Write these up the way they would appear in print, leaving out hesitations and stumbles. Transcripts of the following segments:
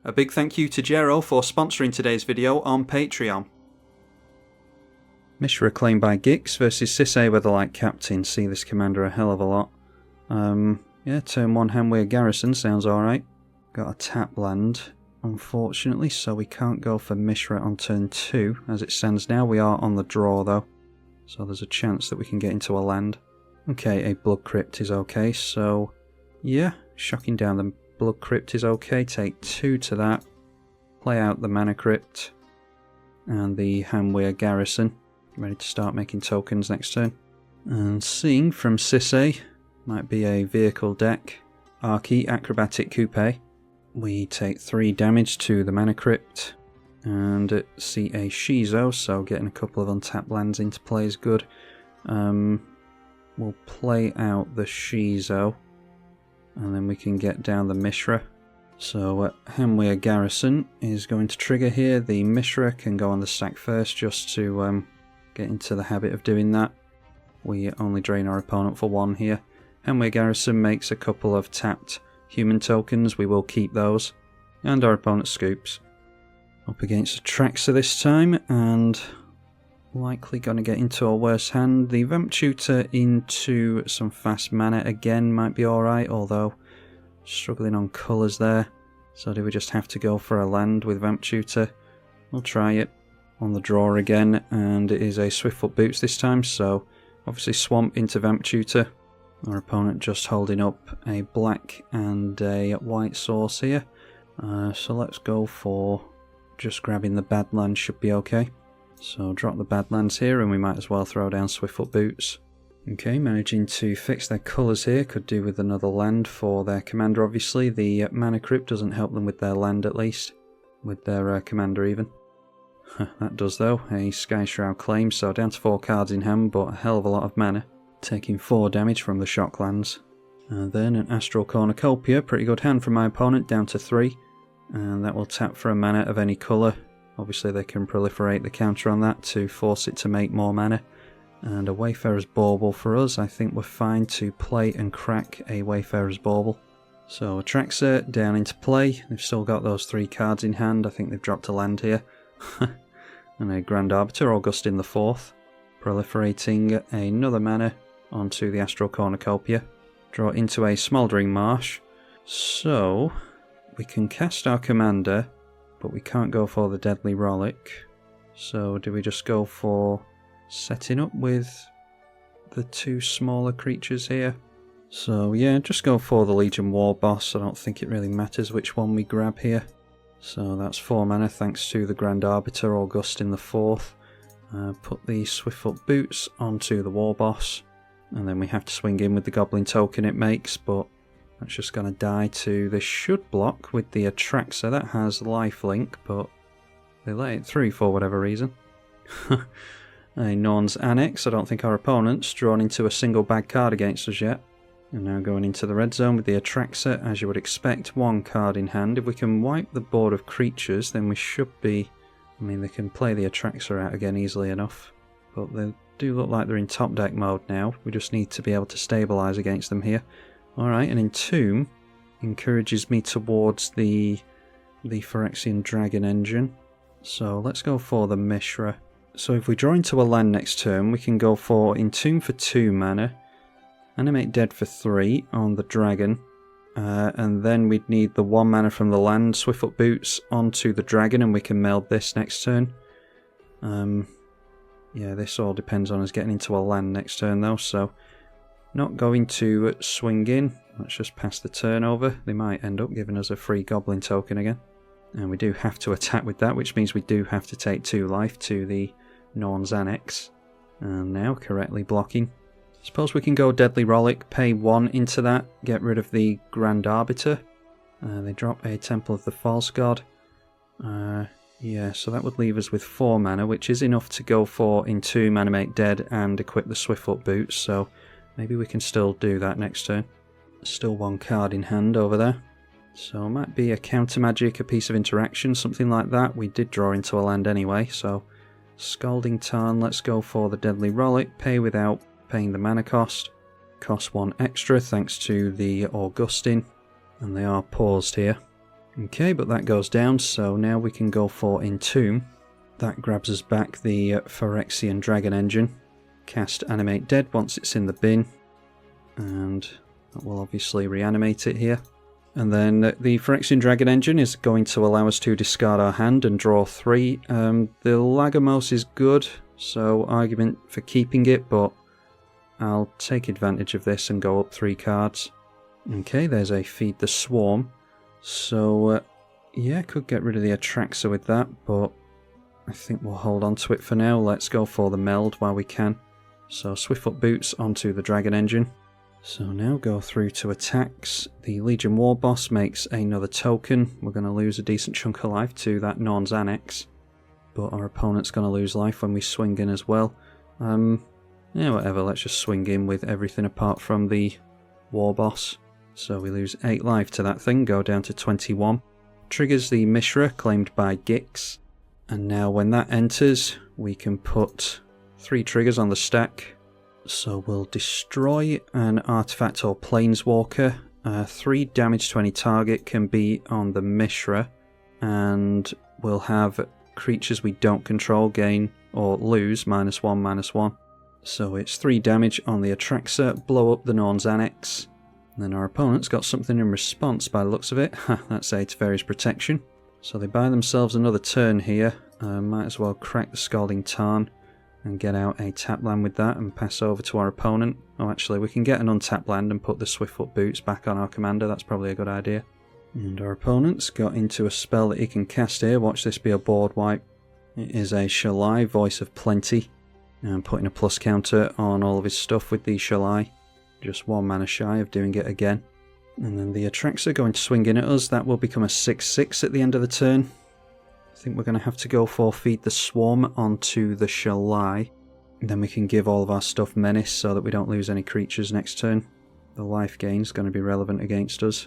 A big thank you to Jero for sponsoring today's video on Patreon. Mishra claimed by Gix versus Sisay with the light captain. See this commander a hell of a lot. Yeah, turn 1 Hamweir Garrison sounds alright. Got a tap land, unfortunately, so we can't go for Mishra on turn 2. As it stands now, we are on the draw though, so there's a chance that we can get into a land. Okay, a Blood Crypt is okay, so yeah, shocking down the Blood Crypt is okay. Take 2 to that. Play out the Mana Crypt and the Hamweir Garrison. Ready to start making tokens next turn. And seeing from Sisay, might be a vehicle deck. Archie, Acrobatic Coupe. We take 3 damage to the Mana Crypt. And see a Shizo, so getting a couple of untapped lands into play is good. We'll play out the Shizo, and then we can get down the Mishra. So Hamweir Garrison is going to trigger here. The Mishra can go on the stack first just to get into the habit of doing that. We only drain our opponent for 1 here. Hamweir Garrison makes a couple of tapped human tokens. We will keep those. And our opponent scoops. Up against Atraxa this time, and likely going to get into a worse hand. The Vamp Tutor into some fast mana again might be alright, although struggling on colours there. So do we just have to go for a land with Vamp Tutor? We'll try it. On the draw again, and it is a Swiftfoot Boots this time, so obviously Swamp into Vamp Tutor. Our opponent just holding up a black and a white source here. So let's go for just grabbing the Badlands, should be okay. So drop the Badlands here, and we might as well throw down Swiftfoot Boots. Okay, managing to fix their colours here. Could do with another land for their commander, obviously. The Mana Crypt doesn't help them with their land, at least. With their commander, even. That does, though. A Sky Shroud claim, so down to 4 cards in hand, but a hell of a lot of mana. Taking 4 damage from the shock lands. And then an Astral Cornucopia. Pretty good hand from my opponent, down to 3. And that will tap for a mana of any colour. Obviously they can proliferate the counter on that to force it to make more mana. And a Wayfarer's Bauble for us. I think we're fine to play and crack a Wayfarer's Bauble. So Atraxa down into play. They've still got those 3 cards in hand. I think they've dropped a land here. And a Grand Arbiter, Augustine the 4th. Proliferating another mana onto the Astral Cornucopia. Draw into a Smouldering Marsh. So we can cast our commander, but we can't go for the Deadly Rollick. So do we just go for setting up with the 2 smaller creatures here? So yeah, just go for the Legion War Boss. I don't think it really matters which one we grab here. So that's 4 mana thanks to the Grand Arbiter, Augustine the 4th. Put the Swiftfoot Boots onto the War Boss. And then we have to swing in with the Goblin token it makes, but that's just going to die to... This should block with the Atraxa that has lifelink, but they let it through for whatever reason. A Norn's Annex. I don't think our opponent's drawn into a single bad card against us yet. And now going into the red zone with the Atraxa, as you would expect, 1 card in hand. If we can wipe the board of creatures, then we should be... I mean, they can play the Atraxa out again easily enough. But they do look like they're in top deck mode now. We just need to be able to stabilise against them here. Alright, and Entomb encourages me towards the Phyrexian Dragon Engine. So let's go for the Mishra. So if we draw into a land next turn, we can go for Entomb for 2 mana. Animate Dead for 3 on the dragon, and then we'd need the 1 mana from the land, Swiftfoot Boots, onto the dragon, and we can meld this next turn. Yeah, this all depends on us getting into a land next turn though, so not going to swing in. Let's just pass the turn over. They might end up giving us a free Goblin token again. And we do have to attack with that, which means we do have to take 2 life to the Norn's Annex. And now correctly blocking. Suppose we can go Deadly Rollick, pay 1 into that, get rid of the Grand Arbiter. They drop a Temple of the False God. Yeah, so that would leave us with 4 mana, which is enough to go for Entomb, Animate Dead, and equip the Swiftfoot Boots, so maybe we can still do that next turn. Still 1 card in hand over there. So it might be a counter magic, a piece of interaction, something like that. We did draw into a land anyway, so Scalding Tarn, let's go for the Deadly Rollick, pay without paying the mana cost. Cost 1 extra thanks to the Augustine, and they are paused here. Okay, but that goes down, so now we can go for Entomb. That grabs us back the Phyrexian Dragon Engine. Cast Animate Dead once it's in the bin, and that will obviously reanimate it here. And then the Phyrexian Dragon Engine is going to allow us to discard our hand and draw 3. The Lagomos is good, so argument for keeping it, but I'll take advantage of this and go up 3 cards. Okay, there's a Feed the Swarm. So, yeah, could get rid of the Atraxa with that, but I think we'll hold on to it for now. Let's go for the Meld while we can. So, Swiftfoot Boots onto the Dragon Engine. So now go through to attacks. The Legion War Boss makes another token. We're going to lose a decent chunk of life to that Norn's Annex, but our opponent's going to lose life when we swing in as well. Yeah, whatever, let's just swing in with everything apart from the War Boss. So we lose 8 life to that thing, go down to 21. Triggers the Mishra, claimed by Gix. And now when that enters, we can put 3 triggers on the stack. So we'll destroy an artifact or planeswalker. 3 damage to any target can be on the Mishra. And we'll have creatures we don't control gain or lose -1/-1. So it's 3 damage on the Atraxa, blow up the Norn's Annex. And then our opponent's got something in response by the looks of it. That's 8 Fairy's Protection. So they buy themselves another turn here. Might as well crack the Scalding Tarn and get out a tap land with that and pass over to our opponent. Oh, actually, we can get an untapped land and put the Swiftfoot Boots back on our commander. That's probably a good idea. And our opponent's got into a spell that he can cast here. Watch this be a board wipe. It is a Shalai, Voice of Plenty. And putting a plus counter on all of his stuff with the Shalai. Just 1 mana shy of doing it again. And then the Atraxa going to swing in at us. That will become a 6/6 at the end of the turn. I think we're going to have to go for Feed the Swarm onto the Shalai. And then we can give all of our stuff Menace so that we don't lose any creatures next turn. The life gain is going to be relevant against us.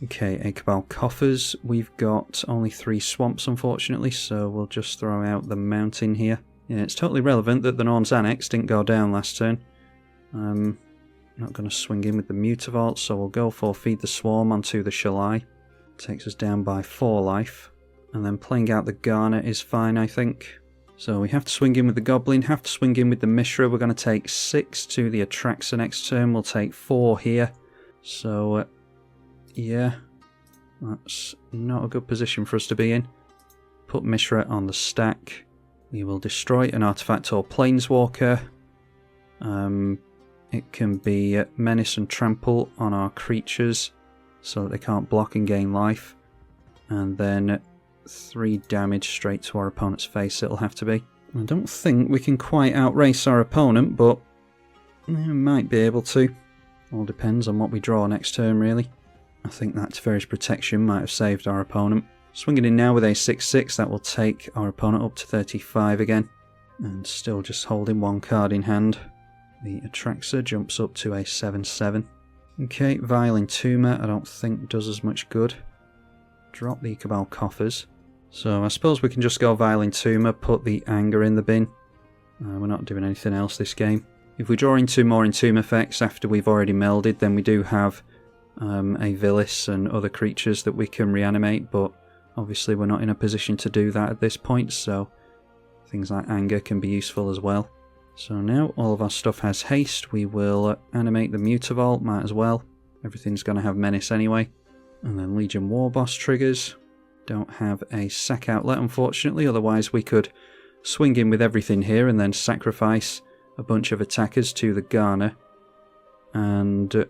Okay, a Cabal Coffers. We've got only 3 swamps unfortunately, so we'll just throw out the mountain here. Yeah, it's totally relevant that the Norn's Annex didn't go down last turn. Not going to swing in with the Mutavault, so we'll go for Feed the Swarm onto the Shalai. Takes us down by 4 life. And then playing out the Garnet is fine, I think. So we have to swing in with the Goblin, have to swing in with the Mishra. We're going to take 6 to the Atraxa next turn. We'll take 4 here. So, yeah, that's not a good position for us to be in. Put Mishra on the stack. We will destroy an artifact or planeswalker. It can be Menace and Trample on our creatures so that they can't block and gain life. And then 3 damage straight to our opponent's face it'll have to be. I don't think we can quite outrace our opponent, but we might be able to. All depends on what we draw next turn, really. I think that Teferi's Protection might have saved our opponent. Swinging in now with a 6/6, that will take our opponent up to 35 again. And still just holding 1 card in hand. The Atraxa jumps up to a 7/7. Okay, Vile Entomber I don't think does as much good. Drop the Cabal Coffers. So I suppose we can just go Vile Entomber, put the Anger in the bin. We're not doing anything else this game. If we draw into more Entomb effects after we've already melded, then we do have a Villis and other creatures that we can reanimate, but obviously we're not in a position to do that at this point, so things like Anger can be useful as well. So now all of our stuff has haste. We will animate the Mutavault, might as well. Everything's going to have Menace anyway. And then Legion War Boss triggers. Don't have a sack outlet unfortunately, otherwise we could swing in with everything here and then sacrifice a bunch of attackers to the Garner and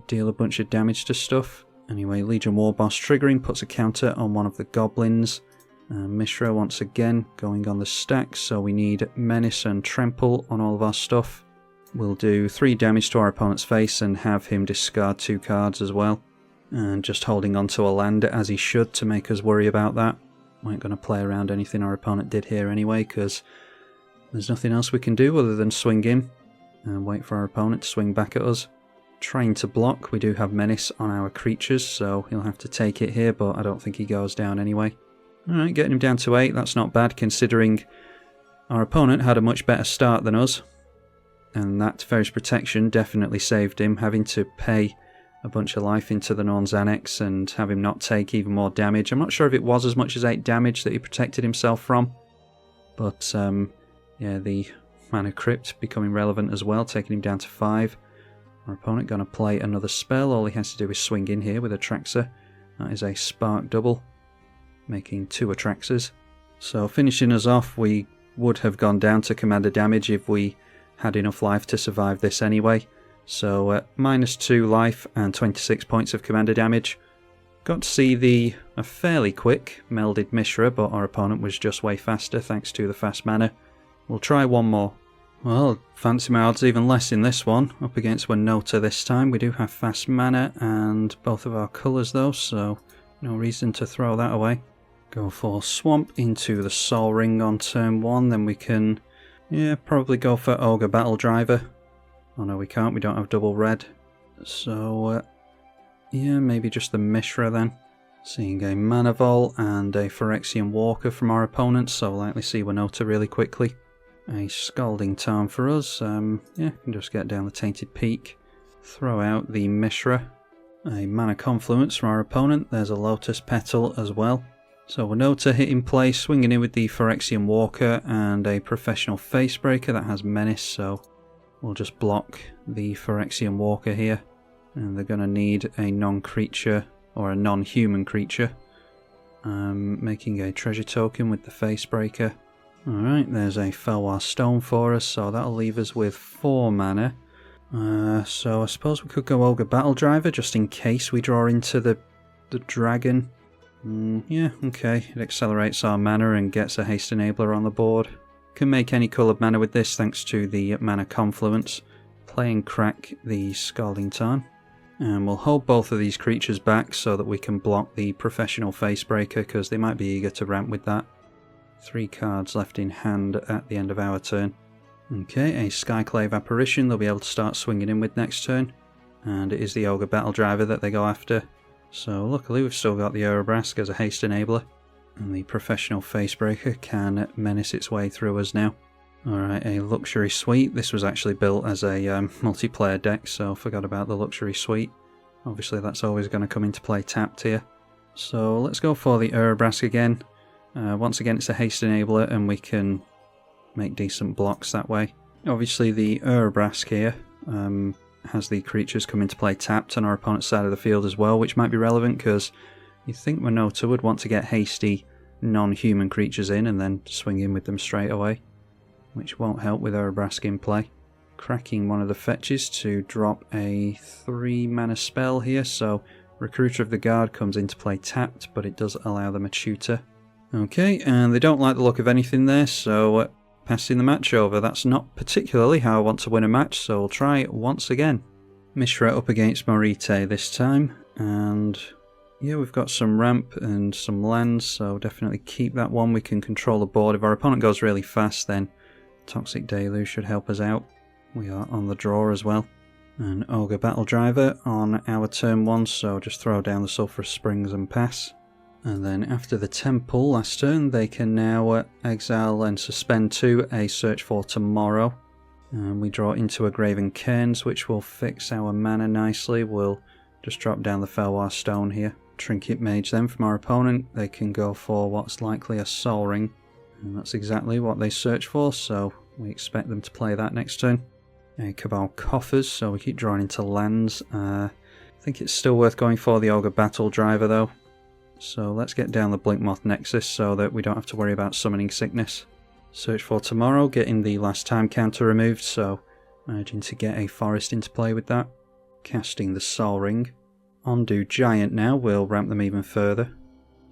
deal a bunch of damage to stuff. Anyway, Legion War Boss triggering puts a counter on one of the Goblins. Mishra once again going on the stack, so we need Menace and Trample on all of our stuff. We'll do 3 damage to our opponent's face and have him discard 2 cards as well. And just holding on to a land as he should to make us worry about that. We ain't going to play around anything our opponent did here anyway, because there's nothing else we can do other than swing in and wait for our opponent to swing back at us. Trying to block, we do have Menace on our creatures, so he'll have to take it here, but I don't think he goes down anyway. Alright, getting him down to 8, that's not bad considering our opponent had a much better start than us. And that Teferi's Protection definitely saved him, having to pay a bunch of life into the Norn's Annex and have him not take even more damage. I'm not sure if it was as much as 8 damage that he protected himself from, but yeah, the Mana Crypt becoming relevant as well, taking him down to 5. Our opponent going to play another spell. All he has to do is swing in here with Atraxa. That is a Spark double, making 2 Atraxas. So finishing us off, we would have gone down to commander damage if we had enough life to survive this anyway. So -2 life and 26 points of commander damage. Got to see a fairly quick melded Mishra, but our opponent was just way faster thanks to the fast mana. We'll try one more. Well, fancy my odds even less in this one. Up against Winota this time. We do have fast mana and both of our colours though, so no reason to throw that away. Go for Swamp into the Sol Ring on turn 1, then we can, yeah, probably go for Ogre Battle Driver. Oh no, we can't, we don't have double red. So, yeah, maybe just the Mishra then. Seeing a Mana Vol and a Phyrexian Walker from our opponent, so we'll likely see Winota really quickly. A Scalding Tarn for us, yeah, can just get down the Tainted Peak. Throw out the Mishra. A Mana Confluence from our opponent, there's a Lotus Petal as well. So Winota hit in play, swinging in with the Phyrexian Walker and a Professional Facebreaker that has Menace, so we'll just block the Phyrexian Walker here. And they're going to need a non-creature or a non-human creature. Making a treasure token with the Facebreaker. Alright, there's a Felwar Stone for us, so that'll leave us with 4 mana. So I suppose we could go Ogre Battle Driver just in case we draw into the dragon. Yeah, okay, it accelerates our mana and gets a haste enabler on the board. Can make any coloured mana with this thanks to the Mana Confluence. Play and crack the Scalding Tarn. And we'll hold both of these creatures back so that we can block the Professional Facebreaker because they might be eager to ramp with that. 3 cards left in hand at the end of our turn. Okay, a Skyclave Apparition they'll be able to start swinging in with next turn. And it is the Ogre Battle Driver that they go after. So luckily we've still got the Urabrask as a haste enabler. And the Professional Facebreaker can menace its way through us now. Alright, a Luxury Suite. This was actually built as a multiplayer deck, so forgot about the Luxury Suite. Obviously that's always going to come into play tapped here. So let's go for the Urabrask again. Once again it's a haste enabler and we can make decent blocks that way. Obviously the Urabrask here has the creatures come into play tapped on our opponent's side of the field as well, which might be relevant because you'd think Winota would want to get hasty non-human creatures in and then swing in with them straight away, which won't help with Urabrask in play. Cracking one of the fetches to drop a 3 mana spell here, so Recruiter of the Guard comes into play tapped, but it does allow them a tutor. Okay, and they don't like the look of anything there, so passing the match over. That's not particularly how I want to win a match, so we'll try it once again. Mishra up against Moritte this time, and yeah, we've got some ramp and some lands, so definitely keep that one. We can control the board. If our opponent goes really fast, then Toxic Deluge should help us out. We are on the draw as well. An Ogre Battle Driver on our turn 1, so just throw down the Sulphurous Springs and pass. And then after the Temple last turn, they can now exile and suspend to a Search for Tomorrow. And we draw into a Graven Cairns, which will fix our mana nicely. We'll just drop down the Felwar Stone here. Trinket Mage then from our opponent. They can go for what's likely a Sol Ring. And that's exactly what they search for, so we expect them to play that next turn. A Cabal Coffers, so we keep drawing into lands. I think it's still worth going for the Ogre Battle Driver though. So let's get down the Blinkmoth Nexus so that we don't have to worry about summoning sickness. Search for Tomorrow, getting the last time counter removed, so managing to get a Forest into play with that. Casting the Sol Ring. Undo Giant now, we'll ramp them even further.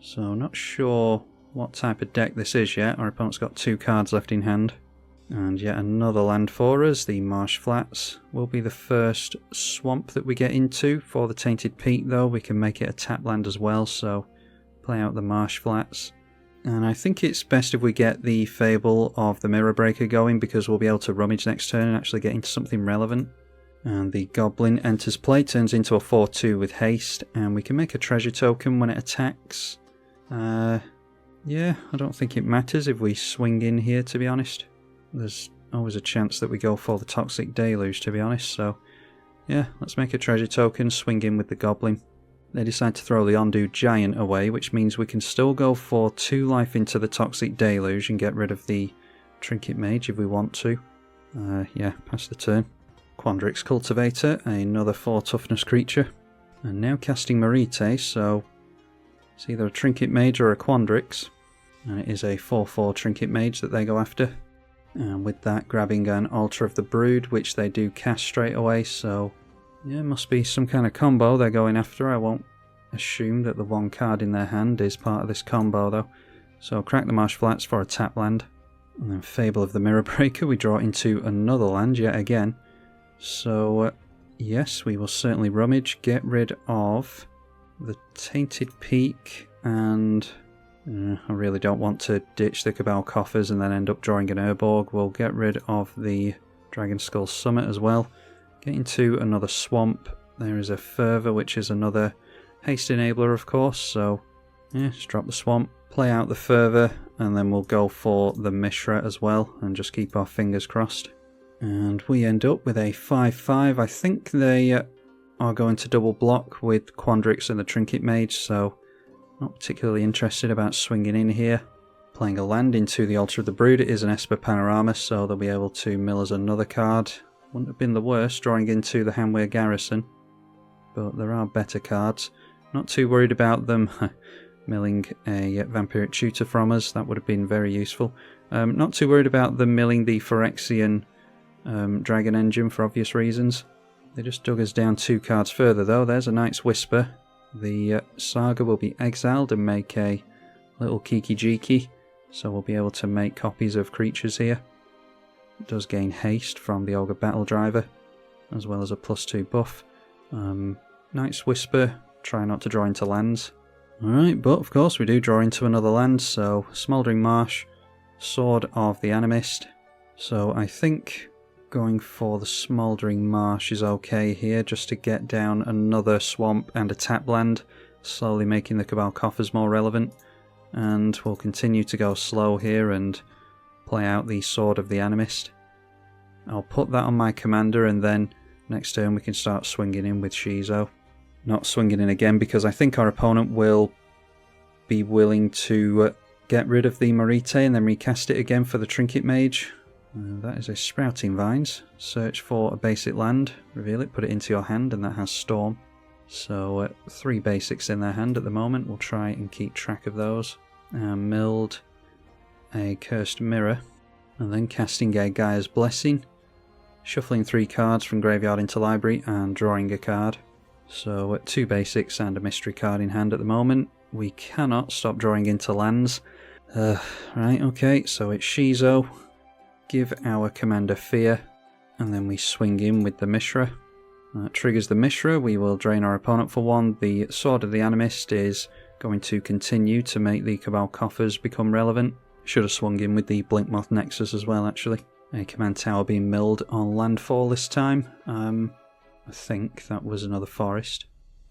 So not sure what type of deck this is yet. Our opponent's got 2 cards left in hand. And yet another land for us, the Marsh Flats. Will be the first swamp that we get into. For the Tainted Peak though, we can make it a tap land as well, so play out the Marsh Flats. And I think it's best if we get the Fable of the Mirror Breaker going, because we'll be able to rummage next turn and actually get into something relevant. And the Goblin enters play, turns into a 4-2 with haste, and we can make a treasure token when it attacks. Yeah, I don't think it matters if we swing in here, to be honest. There's always a chance that we go for the Toxic Deluge, to be honest, so Yeah, let's make a treasure token, swing in with the goblin. They decide to throw the Ondu Giant away, which means we can still go for 2 life into the Toxic Deluge and get rid of the Trinket Mage if we want to. Yeah, pass the turn. Quandrix Cultivator, another 4 toughness creature. And now casting Moritte, so it's either a Trinket Mage or a Quandrix. And it is a 4/4 Trinket Mage that they go after. And with that, grabbing an Altar of the Brood, which they do cast straight away, so yeah, must be some kind of combo they're going after. I won't assume that the 1 card in their hand is part of this combo though. So crack the Marsh Flats for a tap land. And then Fable of the Mirror Breaker, we draw into another land yet again. So yes, we will certainly rummage, get rid of the Tainted Peak, and I really don't want to ditch the Cabal Coffers and then end up drawing an Urborg. We'll get rid of the Dragon Skull Summit as well. Get into another Swamp. There is a Fervor, which is another haste enabler, of course. So yeah, just drop the Swamp, play out the Fervor, and then we'll go for the Mishra as well and just keep our fingers crossed. And we end up with a 5/5. I think they are going to double block with Quandrix and the Trinket Mage, so not particularly interested about swinging in here. Playing a land into the Altar of the Brood. It is an Esper Panorama, so they'll be able to mill us another card. Wouldn't have been the worst drawing into the Hanweir Garrison, but there are better cards. Not too worried about them milling a Vampiric Tutor from us. That would have been very useful. Not too worried about them milling the Phyrexian Dragon Engine for obvious reasons. They just dug us down 2 cards further though. There's a Night's Whisper. The Saga will be exiled and make a little Kiki Jiki, so we'll be able to make copies of creatures here. It does gain haste from the Ogre Battle Driver, as well as a +2 buff. Night's Whisper, try not to draw into lands. Alright, but of course we do draw into another land, so Smouldering Marsh, Sword of the Animist. So I think going for the Smouldering Marsh is okay here, just to get down another swamp and a tap land, slowly making the Cabal Coffers more relevant. And we'll continue to go slow here and play out the Sword of the Animist. I'll put that on my commander, and then next turn we can start swinging in with Shizo. Not swinging in again because I think our opponent will be willing to get rid of the Moritte and then recast it again for the Trinket Mage. That is a Sprouting Vines. Search for a basic land, reveal it, put it into your hand, and that has Storm. So 3 basics in their hand at the moment. We'll try and keep track of those. Milled a Cursed Mirror, and then casting a Gaia's Blessing, shuffling 3 cards from graveyard into library and drawing a card. So 2 basics and a mystery card in hand at the moment. We cannot stop drawing into lands. Right, okay, so it's Shizo. Give our commander Fear, and then we swing in with the Mishra. That triggers the Mishra. We will drain our opponent for 1. The Sword of the Animist is going to continue to make the Cabal Coffers become relevant. Should have swung in with the Blinkmoth Nexus as well, actually. A command tower being milled on landfall this time. I think that was another forest.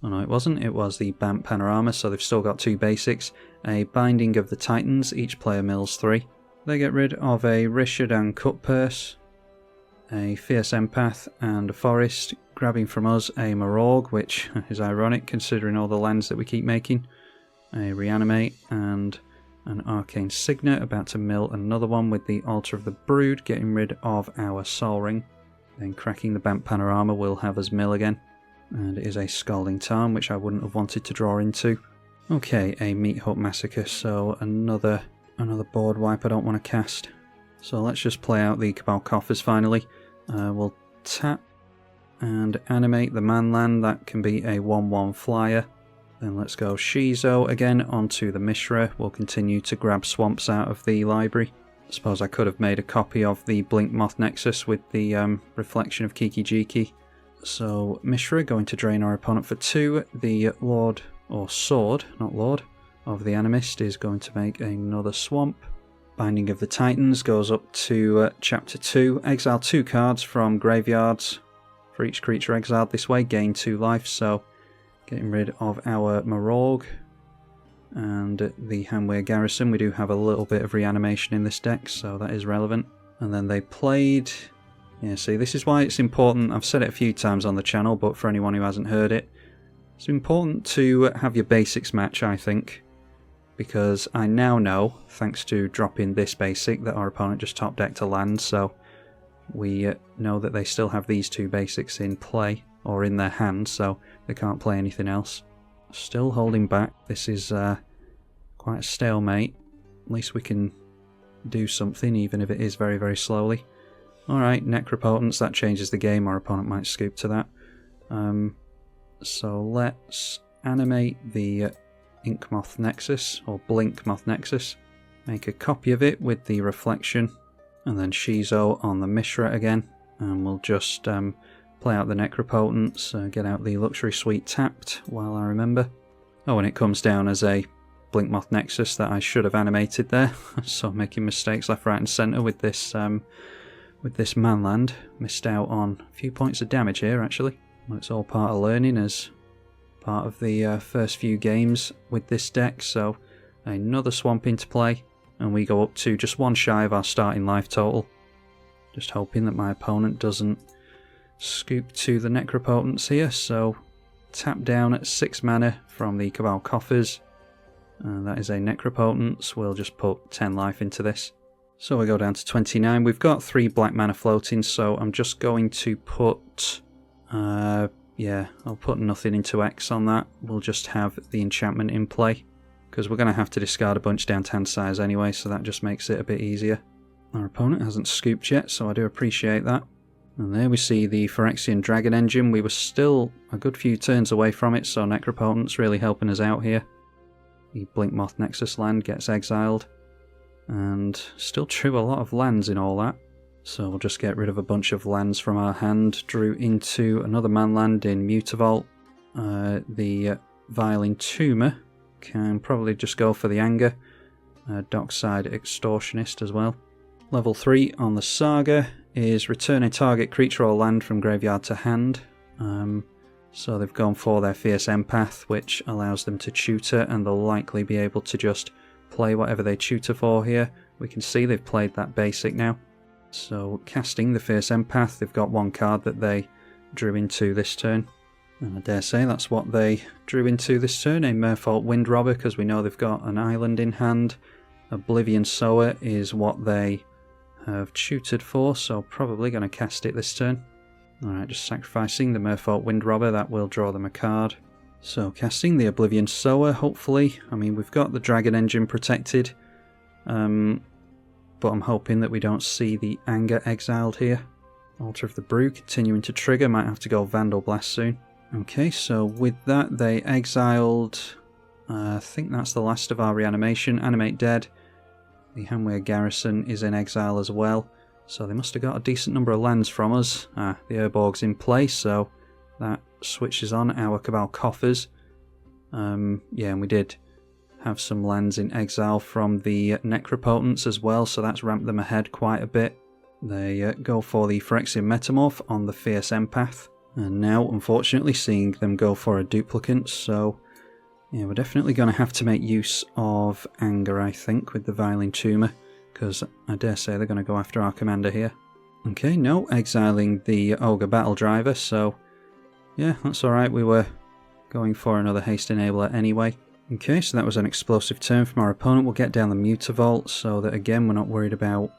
Oh no, it wasn't. It was the Bamp Panorama, so they've still got 2 basics. A Binding of the Titans. Each player mills 3. They get rid of a Rishadan Cutpurse, a Fierce Empath, and a Forest, grabbing from us a Mororg, which is ironic considering all the lands that we keep making. A Reanimate and an Arcane Signet, about to mill another one with the Altar of the Brood, getting rid of our Sol Ring. Then cracking the Bamp Panorama will have us mill again. And it is a Scalding Tarn, which I wouldn't have wanted to draw into. Okay, a Meat Hut Massacre, so another board wipe I don't want to cast. So let's just play out the Cabal Coffers finally. We'll tap and animate the Manland. That can be a 1/1 flyer. Then let's go Shizo again onto the Mishra. We'll continue to grab swamps out of the library. I suppose I could have made a copy of the Blinkmoth Nexus with the reflection of Kiki Jiki. So Mishra going to drain our opponent for 2. The Lord, or Sword, not Lord, of the Animist is going to make another swamp. Binding of the Titans goes up to Chapter 2. Exile 2 cards from graveyards. For each creature exiled this way, gain 2 life, so getting rid of our Mororg and the Hanweir Garrison. We do have a little bit of reanimation in this deck, so that is relevant. And then they played Yeah, see, this is why it's important. I've said it a few times on the channel, but for anyone who hasn't heard it, it's important to have your basics match, I think. Because I now know, thanks to dropping this basic, that our opponent just top decked a land, so we know that they still have these two basics in play, or in their hand, so they can't play anything else. Still holding back. This is quite a stalemate. At least we can do something, even if it is very, very slowly. Alright, Necropotence, that changes the game. Our opponent might scoop to that. So let's animate the Inkmoth Nexus, or Blinkmoth Nexus. Make a copy of it with the reflection, and then Shizo on the Mishra again. And we'll just play out the Necropotence, get out the Luxury Suite tapped while I remember. Oh, and it comes down as a Blinkmoth Nexus that I should have animated there. So I'm making mistakes left, right and centre with this manland. Missed out on a few points of damage here actually. Well, it's all part of learning as part of the first few games with this deck. So another swamp into play, and we go up to just one shy of our starting life total. Just hoping that my opponent doesn't scoop to the Necropotence here. So tap down at 6 mana from the Cabal coffers. That is a Necropotence. We'll just put 10 life into this. So we go down to 29. We've got 3 black mana floating, so I'm just going to put... yeah, I'll put nothing into X on that. We'll just have the enchantment in play, because we're going to have to discard a bunch down to hand size anyway, so that just makes it a bit easier. Our opponent hasn't scooped yet, so I do appreciate that. And there we see the Phyrexian Dragon Engine. We were still a good few turns away from it, so Necropotence really helping us out here. The Blinkmoth Nexus land gets exiled. And still drew a lot of lands in all that. So we'll just get rid of a bunch of lands from our hand. Drew into another manland in Mutavault. The Vile Entomber can probably just go for the Anger. Dockside Extortionist as well. Level 3 on the Saga is return a target creature or land from graveyard to hand. So they've gone for their Fierce Empath, which allows them to tutor, and they'll likely be able to just play whatever they tutor for here. We can see they've played that basic now. So casting the Fierce Empath, they've got one card that they drew into this turn. And I dare say that's what they drew into this turn, a Merfolk Windrobber, because we know they've got an island in hand. Oblivion Sower is what they have tutored for, so probably going to cast it this turn. Alright, just sacrificing the Merfolk Windrobber, that will draw them a card. So casting the Oblivion Sower, hopefully. I mean, we've got the Dragon Engine protected, but I'm hoping that we don't see the Anger exiled here. Altar of the Brew continuing to trigger, might have to go Vandal Blast soon. Okay, so with that they exiled, I think that's the last of our reanimation. Animate Dead. The Hanweir Garrison is in exile as well, so they must have got a decent number of lands from us. The Urborg's in play, so that switches on our Cabal coffers. Yeah, and we did have some lands in exile from the Necropotence as well, so that's ramped them ahead quite a bit. They go for the Phyrexian Metamorph on the Fierce Empath, and now unfortunately seeing them go for a duplicate, so yeah, we're definitely going to have to make use of Anger, I think, with the Vile Entomber, because I dare say they're going to go after our commander here. Okay, no, exiling the Ogre Battle Driver, so yeah, that's alright, we were going for another Haste Enabler anyway. Okay, so that was an explosive turn from our opponent. We'll get down the Mutavault, so that again we're not worried about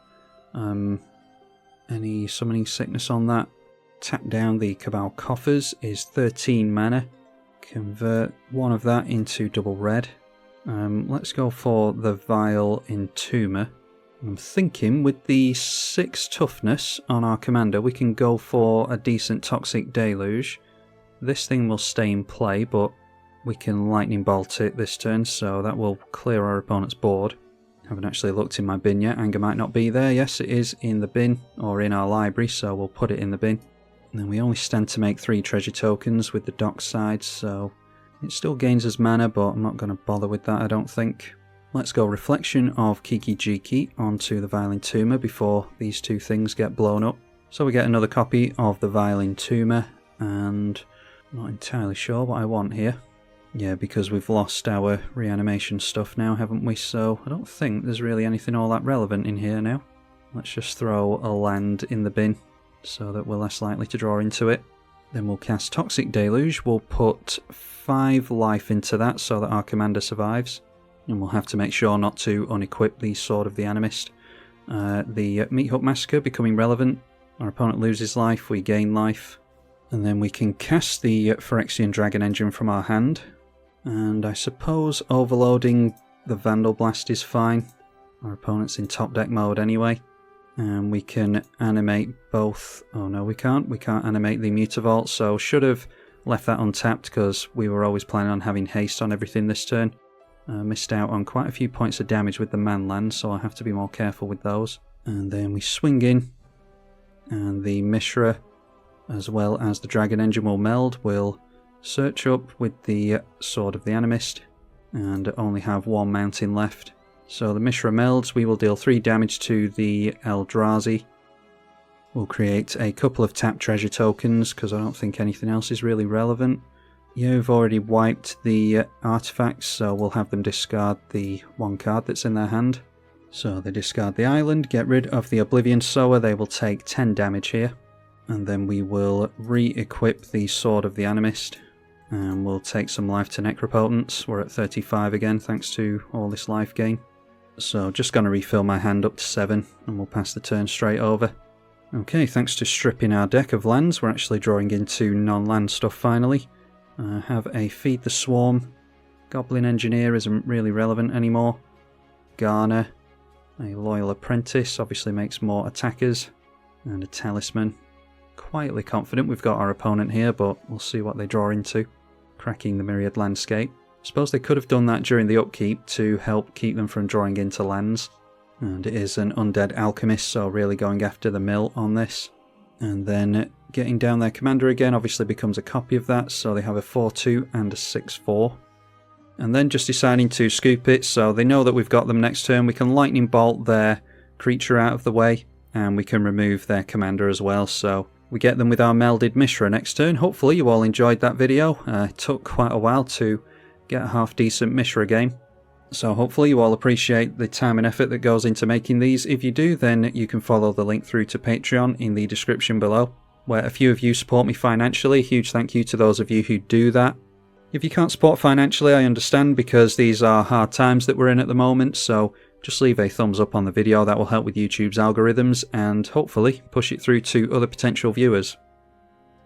any summoning sickness on that. Tap down the Cabal coffers is 13 mana. Convert one of that into double red. Let's go for the Vile Entomber. I'm thinking with the 6 toughness on our commander, we can go for a decent Toxic Deluge. This thing will stay in play, but we can Lightning Bolt it this turn, so that will clear our opponent's board. Haven't actually looked in my bin yet. Anger might not be there. Yes, it is in the bin, or in our library, so we'll put it in the bin. And then we only stand to make 3 treasure tokens with the Dockside, so it still gains us mana, but I'm not going to bother with that, I don't think. Let's go Reflection of Kiki Jiki onto the Vile Entomber before these two things get blown up. So we get another copy of the Vile Entomber, and I'm not entirely sure what I want here. Yeah, because we've lost our reanimation stuff now, haven't we? So I don't think there's really anything all that relevant in here now. Let's just throw a land in the bin. so that we're less likely to draw into it. Then we'll cast Toxic Deluge. We'll put 5 life into that so that our commander survives. And we'll have to make sure not to unequip the Sword of the Animist. The Meat Hook Massacre becoming relevant. Our opponent loses life, we gain life. And then we can cast the Phyrexian Dragon Engine from our hand. And I suppose overloading the Vandal Blast is fine. Our opponent's in top deck mode anyway. And we can animate both. Oh no, we can't. We can't animate the Mutavault, so should have left that untapped because we were always planning on having haste on everything this turn. Missed out on quite a few points of damage with the Manland, so I have to be more careful with those. And then we swing in, and the Mishra, as well as the Dragon Engine, will meld. We'll search up with the Sword of the Animist, and only have 1 mountain left. So the Mishra melds, we will deal 3 damage to the Eldrazi. We'll create a couple of tap treasure tokens, because I don't think anything else is really relevant. You've already wiped the artifacts, so we'll have them discard the 1 card that's in their hand. So they discard the island, get rid of the Oblivion Sower, they will take 10 damage here. And then we will re-equip the Sword of the Animist. And we'll take some life to Necropotence. We're at 35 again, thanks to all this life gain. So just going to refill my hand up to 7, and we'll pass the turn straight over. Okay, thanks to stripping our deck of lands, we're actually drawing into non-land stuff finally. Have a Feed the Swarm. Goblin Engineer isn't really relevant anymore. Garner. A Loyal Apprentice obviously makes more attackers. And a Talisman. Quietly confident we've got our opponent here, but we'll see what they draw into. Cracking the Myriad Landscape. Suppose they could have done that during the upkeep to help keep them from drawing into lands. And it is an Undead Alchemist, so really going after the mill on this. And then getting down their commander again obviously becomes a copy of that, so they have a 4-2 and a 6-4. And then just deciding to scoop it, so they know that we've got them next turn. We can Lightning Bolt their creature out of the way, and we can remove their commander as well, so we get them with our melded Mishra next turn. Hopefully you all enjoyed that video. It took quite a while to get a half-decent Mishra game. So hopefully you all appreciate the time and effort that goes into making these. If you do, then you can follow the link through to Patreon in the description below, where a few of you support me financially. Huge thank you to those of you who do that. If you can't support financially, I understand, because these are hard times that we're in at the moment, so just leave a thumbs up on the video. That will help with YouTube's algorithms and hopefully push it through to other potential viewers.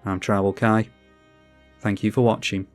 I'm tribalkai. Thank you for watching.